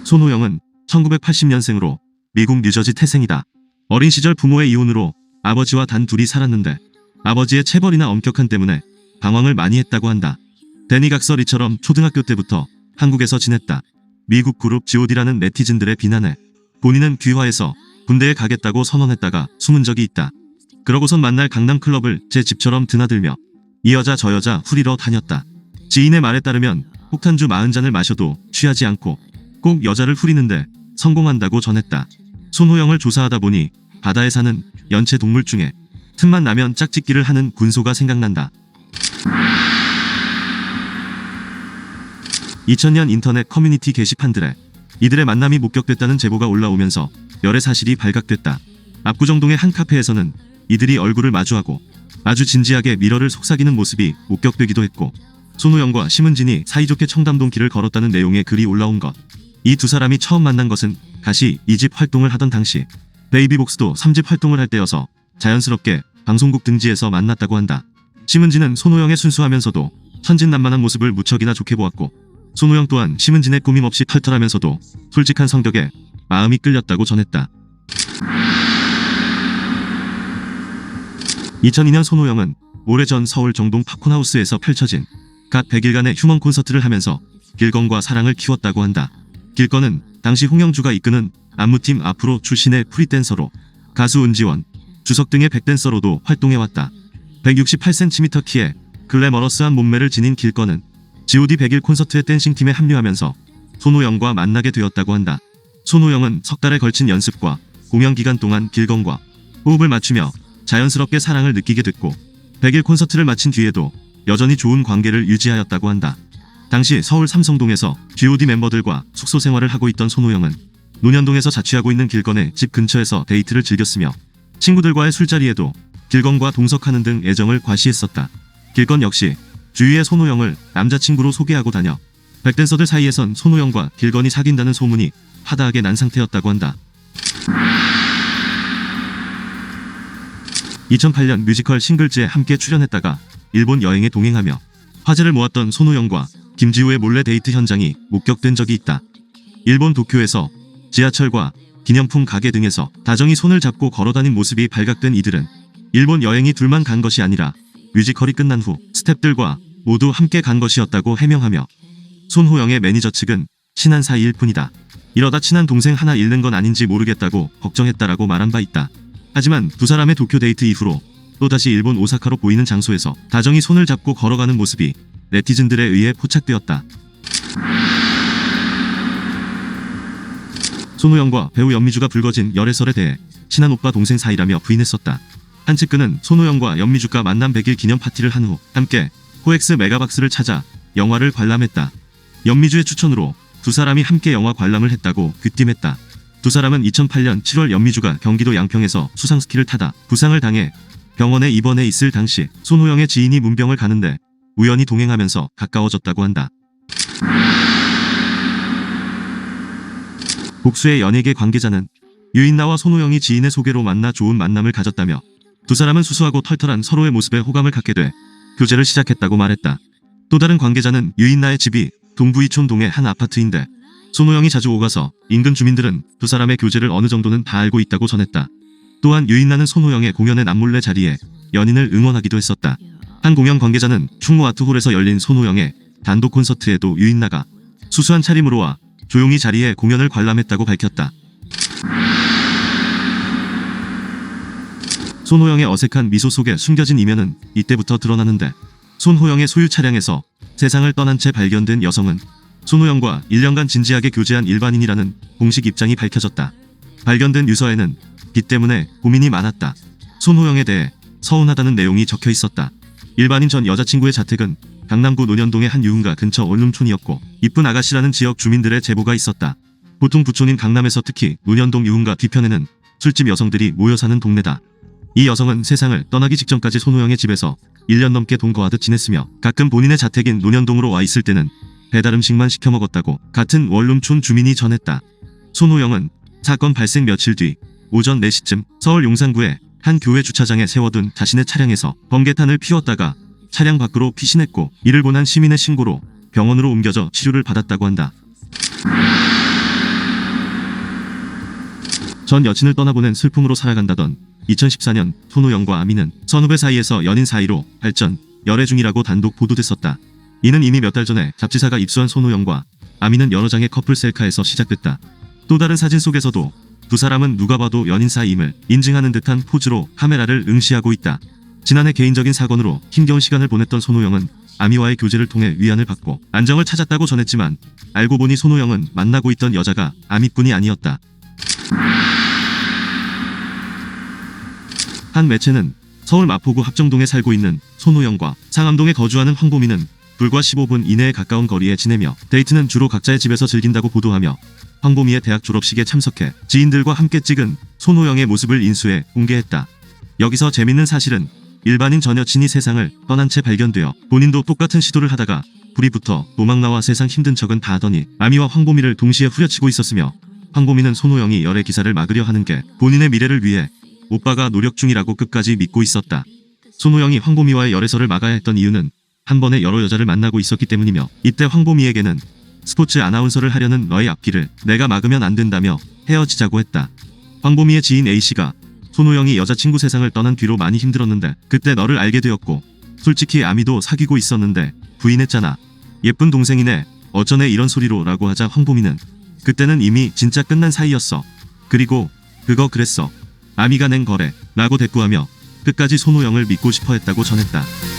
손호영은 1980년생으로 미국 뉴저지 태생이다. 어린 시절 부모의 이혼으로 아버지와 단 둘이 살았는데 아버지의 체벌이나 엄격한 때문에 방황을 많이 했다고 한다. 데니 각설이처럼 초등학교 때부터 한국에서 지냈다. 미국 그룹 G.O.D라는 네티즌들의 비난에 본인은 귀화해서 군대에 가겠다고 선언했다가 숨은 적이 있다. 그러고선 만날 강남클럽을 제 집처럼 드나들며 이 여자 저 여자 후리러 다녔다. 지인의 말에 따르면 폭탄주 40잔을 마셔도 취하지 않고 꼭 여자를 후리는데 성공한다고 전했다. 손호영을 조사하다 보니 바다에 사는 연체 동물 중에 틈만 나면 짝짓기를 하는 군소가 생각난다. 2000년 인터넷 커뮤니티 게시판들에 이들의 만남이 목격됐다는 제보가 올라오면서 열애 사실이 발각됐다. 압구정동의 한 카페에서는 이들이 얼굴을 마주하고 아주 진지하게 미러를 속삭이는 모습이 목격되기도 했고 손호영과 심은진이 사이좋게 청담동 길을 걸었다는 내용의 글이 올라온 것. 이 두 사람이 처음 만난 것은 가시 2집 활동을 하던 당시 베이비복스도 3집 활동을 할 때여서 자연스럽게 방송국 등지에서 만났다고 한다. 심은진은 손호영의 순수하면서도 천진난만한 모습을 무척이나 좋게 보았고 손호영 또한 심은진의 꾸밈없이 털털하면서도 솔직한 성격에 마음이 끌렸다고 전했다. 2002년 손호영은 오래전 서울 정동 팝콘하우스에서 펼쳐진 갓 100일간의 휴먼 콘서트를 하면서 길건과 사랑을 키웠다고 한다. 길건은 당시 홍영주가 이끄는 안무팀 앞으로 출신의 프리댄서로 가수 은지원, 주석 등의 백댄서로도 활동해왔다. 168cm 키에 글래머러스한 몸매를 지닌 길건은 G.O.D 100일 콘서트의 댄싱팀에 합류하면서 손호영과 만나게 되었다고 한다. 손호영은 석 달에 걸친 연습과 공연 기간 동안 길건과 호흡을 맞추며 자연스럽게 사랑을 느끼게 됐고 100일 콘서트를 마친 뒤에도 여전히 좋은 관계를 유지하였다고 한다. 당시 서울 삼성동에서 G.O.D 멤버들과 숙소 생활을 하고 있던 손호영은 논현동에서 자취하고 있는 길건의 집 근처에서 데이트를 즐겼으며 친구들과의 술자리에도 길건과 동석하는 등 애정을 과시했었다. 길건 역시 주위에 손호영을 남자친구로 소개하고 다녀 백댄서들 사이에선 손호영과 길건이 사귄다는 소문이 하다하게 난 상태였다고 한다. 2008년 뮤지컬 싱글즈에 함께 출연했다가 일본 여행에 동행하며 화제를 모았던 손호영과 김지우의 몰래 데이트 현장이 목격된 적이 있다. 일본 도쿄에서 지하철과 기념품 가게 등에서 다정히 손을 잡고 걸어다닌 모습이 발각된 이들은 일본 여행이 둘만 간 것이 아니라 뮤지컬이 끝난 후 스태프들과 모두 함께 간 것이었다고 해명하며 손호영의 매니저 측은 친한 사이일 뿐이다. 이러다 친한 동생 하나 잃는 건 아닌지 모르겠다고 걱정했다라고 말한 바 있다. 하지만 두 사람의 도쿄 데이트 이후로 또다시 일본 오사카로 보이는 장소에서 다정히 손을 잡고 걸어가는 모습이 네티즌들에 의해 포착되었다. 손호영과 배우 연미주가 불거진 열애설에 대해 친한 오빠 동생 사이라며 부인했었다. 한 측근은 손호영과 연미주가 만남 100일 기념 파티를 한 후 함께 코엑스 메가박스를 찾아 영화를 관람했다. 연미주의 추천으로 두 사람이 함께 영화 관람을 했다고 귀띔했다. 두 사람은 2008년 7월 연미주가 경기도 양평에서 수상스키를 타다 부상을 당해 병원에 입원해 있을 당시 손호영의 지인이 문병을 가는데 우연히 동행하면서 가까워졌다고 한다. 복수의 연예계 관계자는 유인나와 손호영이 지인의 소개로 만나 좋은 만남을 가졌다며 두 사람은 수수하고 털털한 서로의 모습에 호감을 갖게 돼 교제를 시작했다고 말했다. 또 다른 관계자는 유인나의 집이 동부 이촌동의 한 아파트인데 손호영이 자주 오가서 인근 주민들은 두 사람의 교제를 어느 정도는 다 알고 있다고 전했다. 또한 유인나는 손호영의 공연의 남몰래 자리에 연인을 응원하기도 했었다. 한 공연 관계자는 충무 아트홀에서 열린 손호영의 단독 콘서트에도 유인나가 수수한 차림으로 와 조용히 자리에 공연을 관람했다고 밝혔다. 손호영의 어색한 미소 속에 숨겨진 이면은 이때부터 드러나는데 손호영의 소유 차량에서 세상을 떠난 채 발견된 여성은 손호영과 1년간 진지하게 교제한 일반인이라는 공식 입장이 밝혀졌다. 발견된 유서에는 빚 때문에 고민이 많았다. 손호영에 대해 서운하다는 내용이 적혀 있었다. 일반인 전 여자친구의 자택은 강남구 논현동의 한 유흥가 근처 원룸촌이었고 이쁜 아가씨라는 지역 주민들의 제보가 있었다. 보통 부촌인 강남에서 특히 논현동 유흥가 뒤편에는 술집 여성들이 모여 사는 동네다. 이 여성은 세상을 떠나기 직전까지 손호영의 집에서 1년 넘게 동거하듯 지냈으며 가끔 본인의 자택인 논현동으로 와 있을 때는 배달 음식만 시켜 먹었다고 같은 원룸촌 주민이 전했다. 손호영은 사건 발생 며칠 뒤 오전 4시쯤 서울 용산구의 한 교회 주차장에 세워둔 자신의 차량에서 번개탄을 피웠다가 차량 밖으로 피신했고 이를 본 한 시민의 신고로 병원으로 옮겨져 치료를 받았다고 한다. 전 여친을 떠나보낸 슬픔으로 살아간다던 2014년 손호영과 아미는 선후배 사이에서 연인 사이로 발전, 열애 중이라고 단독 보도됐었다. 이는 이미 몇 달 전에 잡지사가 입수한 손호영과 아미는 여러 장의 커플 셀카에서 시작됐다. 또 다른 사진 속에서도 두 사람은 누가 봐도 연인 사이임을 인증하는 듯한 포즈로 카메라를 응시하고 있다. 지난해 개인적인 사건으로 힘겨운 시간을 보냈던 손호영은 아미와의 교제를 통해 위안을 받고 안정을 찾았다고 전했지만 알고 보니 손호영은 만나고 있던 여자가 아미뿐이 아니었다. 한 매체는 서울 마포구 합정동에 살고 있는 손호영과 상암동에 거주하는 황보미는 불과 15분 이내에 가까운 거리에 지내며 데이트는 주로 각자의 집에서 즐긴다고 보도하며 황보미의 대학 졸업식에 참석해 지인들과 함께 찍은 손호영의 모습을 인수해 공개했다. 여기서 재밌는 사실은 일반인 전 여친이 세상을 떠난 채 발견되어 본인도 똑같은 시도를 하다가 불이 붙어 도망 나와 세상 힘든 척은 다 하더니 아미와 황보미를 동시에 후려치고 있었으며 황보미는 손호영이 열애 기사를 막으려 하는 게 본인의 미래를 위해 오빠가 노력 중이라고 끝까지 믿고 있었다. 손호영이 황보미와의 열애설을 막아야 했던 이유는 한 번에 여러 여자를 만나고 있었기 때문이며 이때 황보미에게는 스포츠 아나운서를 하려는 너의 앞길을 내가 막으면 안 된다며 헤어지자고 했다. 황보미의 지인 A씨가 손호영이 여자친구 세상을 떠난 뒤로 많이 힘들었는데 그때 너를 알게 되었고 솔직히 아미도 사귀고 있었는데 부인했잖아. 예쁜 동생이네. 어쩌네 이런 소리로 라고 하자 황보미는 그때는 이미 진짜 끝난 사이였어. 그리고 그거 그랬어. 아미가 낸 거래 라고 대꾸하며 끝까지 손호영을 믿고 싶어 했다고 전했다.